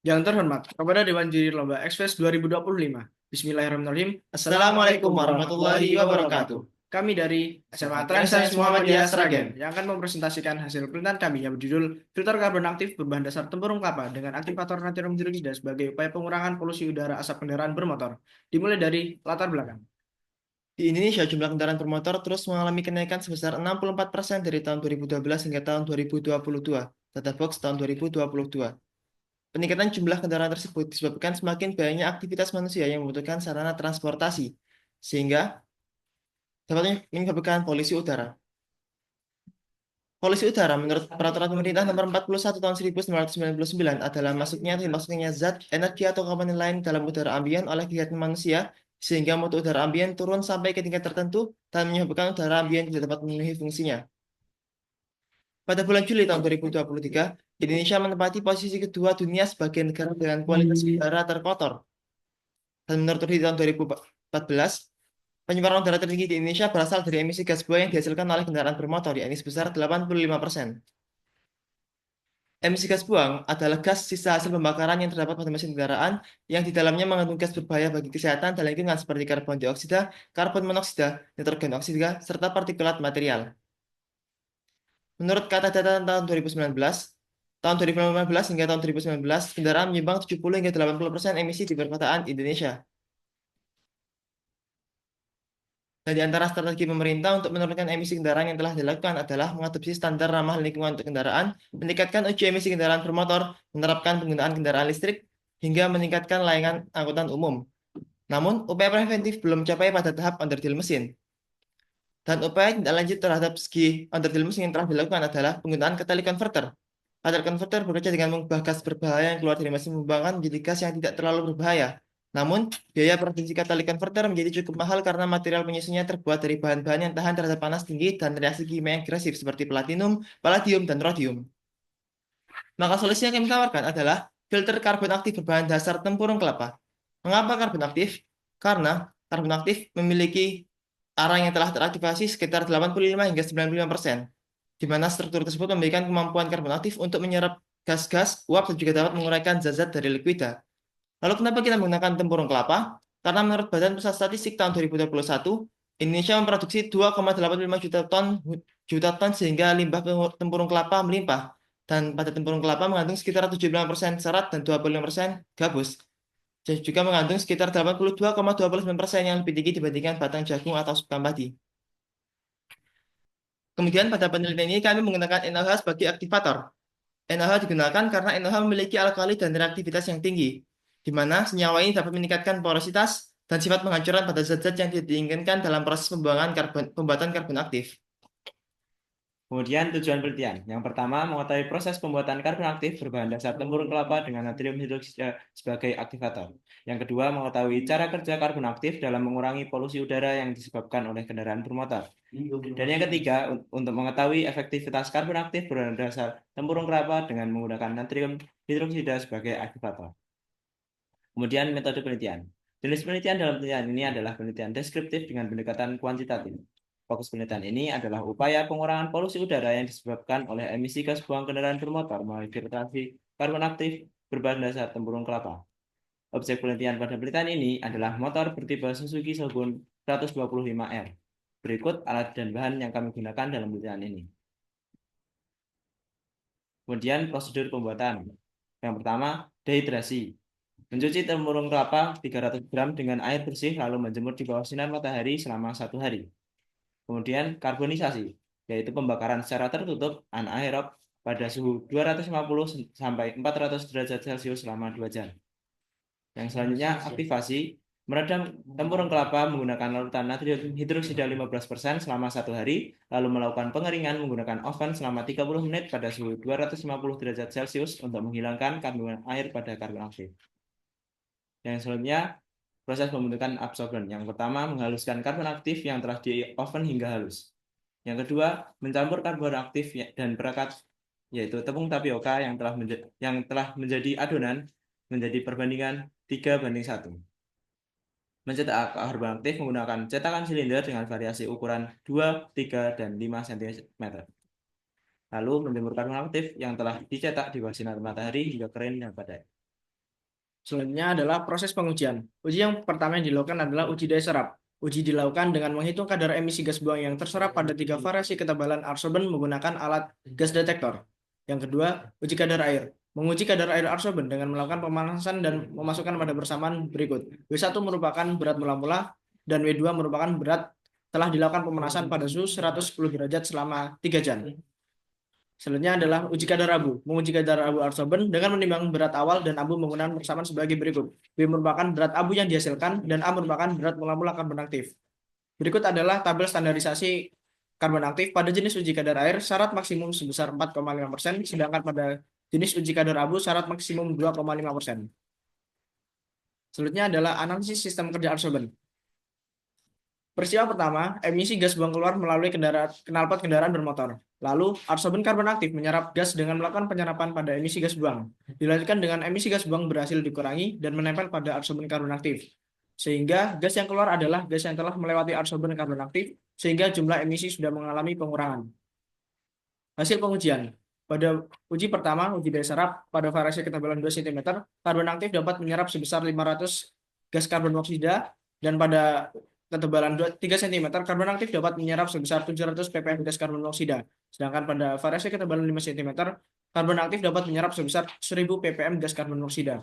Yang terhormat kepada Dewan Juri Lomba Express 2025. Bismillahirrahmanirrahim. Assalamualaikum warahmatullahi wabarakatuh. Kami dari SMA Transcience Muhammadiyah Sragen yang akan mempresentasikan hasil penelitian kami yang berjudul filter karbon aktif berbahan dasar tempurung kelapa dengan aktivator natrium hidroksida sebagai upaya pengurangan polusi udara asap kendaraan bermotor. Dimulai dari latar belakang. Di Indonesia, jumlah kendaraan bermotor terus mengalami kenaikan sebesar 64% dari tahun 2012 hingga tahun 2022, data Box tahun 2022. Peningkatan jumlah kendaraan tersebut disebabkan semakin banyaknya aktivitas manusia yang membutuhkan sarana transportasi, sehingga dapat menyebabkan polusi udara. Polusi udara menurut Peraturan Pemerintah Nomor 41 Tahun 1999 adalah dimasukkannya zat, energi atau komponen lain dalam udara ambien oleh kegiatan manusia sehingga mutu udara ambien turun sampai ke tingkat tertentu dan menyebabkan udara ambien tidak dapat memenuhi fungsinya. Pada bulan Juli tahun 2023, Indonesia menempati posisi kedua dunia sebagai negara dengan kualitas udara terkotor. Dan menurut di tahun 2014, penyebaran udara tertinggi di Indonesia berasal dari emisi gas buang yang dihasilkan oleh kendaraan bermotor, yakni sebesar 85%. Emisi gas buang adalah gas sisa hasil pembakaran yang terdapat pada mesin kendaraan yang di dalamnya mengandung gas berbahaya bagi kesehatan dan lingkungan seperti karbon dioksida, karbon monoksida, nitrogen oksida, serta partikulat material. Menurut data tahun 2019, tahun 2015 hingga tahun 2019, kendaraan menyumbang 70 hingga 80% emisi di perkotaan Indonesia. Dan di antara strategi pemerintah untuk menurunkan emisi kendaraan yang telah dilakukan adalah mengadopsi standar ramah lingkungan untuk kendaraan, meningkatkan uji emisi kendaraan bermotor, menerapkan penggunaan kendaraan listrik, hingga meningkatkan layanan angkutan umum. Namun, upaya preventif belum mencapai pada tahap onderdil mesin. Dan upaya tindak lanjut terhadap segi onderdil mesin yang telah dilakukan adalah penggunaan catalytic converter. Catalytic converter bekerja dengan mengubah gas berbahaya yang keluar dari mesin pembuangan menjadi gas yang tidak terlalu berbahaya. Namun, biaya produksi catalytic converter menjadi cukup mahal karena material penyusunnya terbuat dari bahan-bahan yang tahan terhadap panas tinggi dan reaksi kimia yang agresif seperti platinum, palladium, dan rhodium. Maka solusi yang kami tawarkan adalah filter karbon aktif berbahan dasar tempurung kelapa. Mengapa karbon aktif? Karena karbon aktif memiliki arang yang telah teraktivasi sekitar 85 hingga 95%, di mana struktur tersebut memberikan kemampuan karbon aktif untuk menyerap gas-gas, uap, dan juga dapat menguraikan zat-zat dari liquida. Lalu kenapa kita menggunakan tempurung kelapa? Karena menurut Badan Pusat Statistik tahun 2021, Indonesia memproduksi 2,85 juta ton sehingga limbah tempurung kelapa melimpah. Dan pada tempurung kelapa mengandung sekitar 75% serat dan 25% gabus. Dan juga mengandung sekitar 82,29% yang lebih tinggi dibandingkan batang jagung atau substrat padi. Kemudian pada penelitian ini kami menggunakan NaOH sebagai aktivator. NaOH digunakan karena NaOH memiliki alkali dan reaktivitas yang tinggi, di mana senyawa ini dapat meningkatkan porositas dan sifat penghancuran pada zat-zat yang tidak diinginkan dalam proses pembuatan karbon aktif. Kemudian tujuan penelitian. Yang pertama, mengetahui proses pembuatan karbon aktif berbahan dasar tempurung kelapa dengan natrium hidroksida sebagai aktivator. Yang kedua, mengetahui cara kerja karbon aktif dalam mengurangi polusi udara yang disebabkan oleh kendaraan bermotor. Dan yang ketiga, untuk mengetahui efektivitas karbon aktif berbahan dasar tempurung kelapa dengan menggunakan natrium hidroksida sebagai aktivator. Kemudian metode penelitian. Jenis penelitian dalam penelitian ini adalah penelitian deskriptif dengan pendekatan kuantitatif. Fokus penelitian ini adalah upaya pengurangan polusi udara yang disebabkan oleh emisi gas buang kendaraan bermotor melalui filtrasi karbon aktif berbahan dasar tempurung kelapa. Objek penelitian pada penelitian ini adalah motor bertipe Suzuki Shogun 125R. Berikut alat dan bahan yang kami gunakan dalam penelitian ini. Kemudian prosedur pembuatan. Yang pertama, dehidrasi. Mencuci tempurung kelapa 300 gram dengan air bersih lalu menjemur di bawah sinar matahari selama 1 hari. Kemudian karbonisasi, yaitu pembakaran secara tertutup anaerob pada suhu 250 sampai 400 derajat Celcius selama 2 jam. Yang selanjutnya aktivasi, meredam tempurung kelapa menggunakan larutan natrium hidroksida 15% selama 1 hari, lalu melakukan pengeringan menggunakan oven selama 30 menit pada suhu 250 derajat Celcius untuk menghilangkan kandungan air pada karbon aktif. Yang selanjutnya, proses pembentukan absorben. Yang pertama, menghaluskan karbon aktif yang telah di oven hingga halus. Yang kedua, mencampur karbon aktif dan perekat, yaitu tepung tapioka yang telah menjadi adonan menjadi perbandingan 3:1. Mencetak karbon aktif menggunakan cetakan silinder dengan variasi ukuran 2, 3, dan 5 cm. Lalu menjemur karbon aktif yang telah dicetak di bawah sinar matahari hingga kering dan padat. Selanjutnya adalah proses pengujian. Uji yang pertama yang dilakukan adalah uji daya serap. Uji dilakukan dengan menghitung kadar emisi gas buang yang terserap pada 3 variasi ketebalan absorben menggunakan alat gas detektor. Yang kedua, uji kadar air. Menguji kadar air absorben dengan melakukan pemanasan dan memasukkan pada bersamaan berikut. W1 merupakan berat mula-mula dan W2 merupakan berat telah dilakukan pemanasan pada suhu 110 derajat selama 3 jam. Selanjutnya adalah uji kadar abu. Menguji kadar abu absorben dengan menimbang berat awal dan abu menggunakan persamaan sebagai berikut. B merupakan berat abu yang dihasilkan dan A merupakan berat mula-mula karbon aktif. Berikut adalah tabel standarisasi karbon aktif pada jenis uji kadar air syarat maksimum sebesar 4,5%, sedangkan pada jenis uji kadar abu syarat maksimum 2,5%. Selanjutnya adalah analisis sistem kerja absorben. Peristiwa pertama, emisi gas buang keluar melalui knalpot kendaraan bermotor. Lalu, absorben karbon aktif menyerap gas dengan melakukan penyerapan pada emisi gas buang. Dilanjutkan dengan emisi gas buang berhasil dikurangi dan menempel pada absorben karbon aktif. Sehingga gas yang keluar adalah gas yang telah melewati absorben karbon aktif, sehingga jumlah emisi sudah mengalami pengurangan. Hasil pengujian. Pada uji pertama, uji daya serap pada variasi ketebalan 2 cm, karbon aktif dapat menyerap sebesar 500 gas karbon monoksida, dan pada ketebalan 3 cm, karbon aktif dapat menyerap sebesar 700 ppm gas karbon monoksida. Sedangkan pada variasi ketebalan 5 cm, karbon aktif dapat menyerap sebesar 1000 ppm gas karbon monoksida.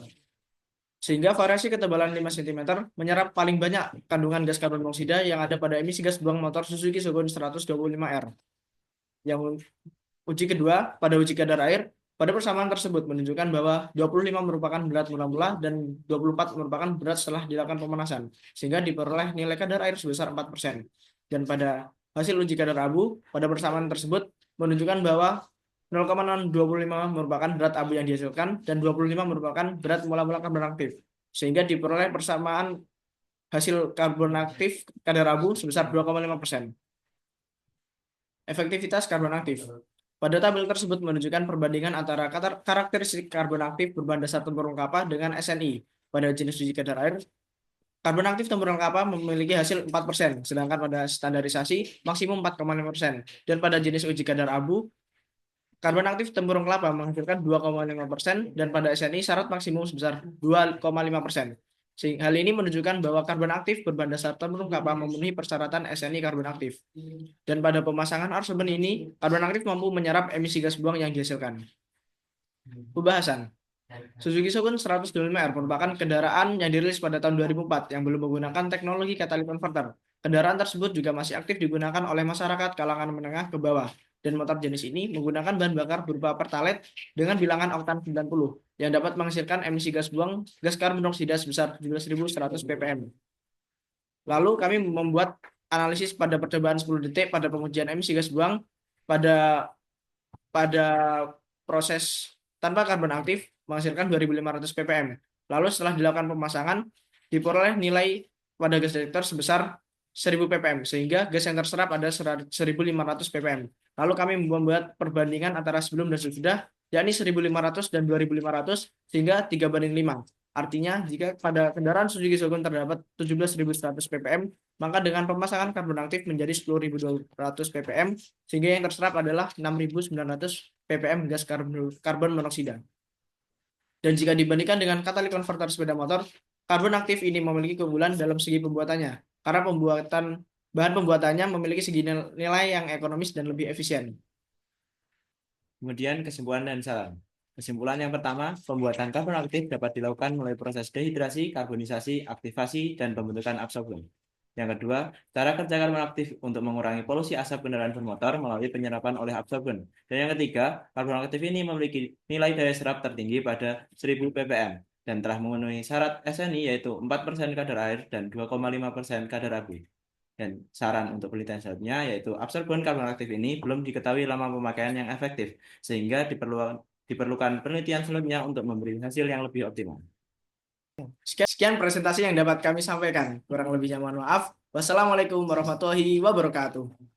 Sehingga variasi ketebalan 5 cm menyerap paling banyak kandungan gas karbon monoksida yang ada pada emisi gas buang motor Suzuki Shogun 125R. Yang uji kedua, pada uji kadar air, pada persamaan tersebut menunjukkan bahwa 25 merupakan berat mula-mula dan 24 merupakan berat setelah dilakukan pemanasan, sehingga diperoleh nilai kadar air sebesar 4%. Dan pada hasil uji kadar abu, pada persamaan tersebut menunjukkan bahwa 0,025 merupakan berat abu yang dihasilkan dan 25 merupakan berat mula-mula karbon aktif, sehingga diperoleh persamaan hasil karbon aktif kadar abu sebesar 2,5%. Efektivitas karbon aktif. Pada tabel tersebut menunjukkan perbandingan antara karakteristik karbon aktif berbahan dasar tempurung kapah dengan SNI. Pada jenis uji kadar air, karbon aktif tempurung kapah memiliki hasil 4%, sedangkan pada standarisasi maksimum 4,5%. Dan pada jenis uji kadar abu, karbon aktif tempurung kelapa menghasilkan 2,5%, dan pada SNI syarat maksimum sebesar 2,5%. Hal ini menunjukkan bahwa karbon aktif berbahan dasar tempurung kapah memenuhi persyaratan SNI karbon aktif. Dan pada pemasangan absorben ini, karbon aktif mampu menyerap emisi gas buang yang dihasilkan. Pembahasan. Suzuki Shogun 125R merupakan kendaraan yang dirilis pada tahun 2004 yang belum menggunakan teknologi catalytic converter. Kendaraan tersebut juga masih aktif digunakan oleh masyarakat kalangan menengah ke bawah. Dan motor jenis ini menggunakan bahan bakar berupa pertalite dengan bilangan oktan 90 yang dapat menghasilkan emisi gas buang gas karbon dioksida sebesar 17.100 ppm. Lalu kami membuat analisis pada percobaan 10 detik pada pengujian emisi gas buang pada proses tanpa karbon aktif menghasilkan 2.500 ppm. Lalu setelah dilakukan pemasangan, diperoleh nilai pada gas detektor sebesar 1000 ppm, sehingga gas yang terserap ada 1.500 ppm. Lalu kami membuat perbandingan antara sebelum dan sesudah, yakni 1.500 dan 2.500, sehingga 3:5. Artinya, jika pada kendaraan Suzuki Shogun terdapat 17.100 ppm, maka dengan pemasangan karbon aktif menjadi 10.200 ppm, sehingga yang terserap adalah 6.900 ppm gas karbon monoksida. Dan jika dibandingkan dengan catalytic converter sepeda motor, karbon aktif ini memiliki keunggulan dalam segi pembuatannya, karena bahan pembuatannya memiliki segi nilai yang ekonomis dan lebih efisien. Kemudian kesimpulan dan saran. Kesimpulan yang pertama, pembuatan karbon aktif dapat dilakukan melalui proses dehidrasi, karbonisasi, aktivasi, dan pembentukan absorben. Yang kedua, cara kerja karbon aktif untuk mengurangi polusi asap kendaraan bermotor melalui penyerapan oleh absorben. Dan yang ketiga, karbon aktif ini memiliki nilai daya serap tertinggi pada 1000 ppm dan telah memenuhi syarat SNI yaitu 4% kadar air dan 2,5% kadar abu. Dan saran untuk penelitian selanjutnya yaitu absorben karbon aktif ini belum diketahui lama pemakaian yang efektif, sehingga diperlukan penelitian selanjutnya untuk memberi hasil yang lebih optimal. Sekian presentasi yang dapat kami sampaikan. Kurang lebihnya mohon maaf. Wassalamualaikum warahmatullahi wabarakatuh.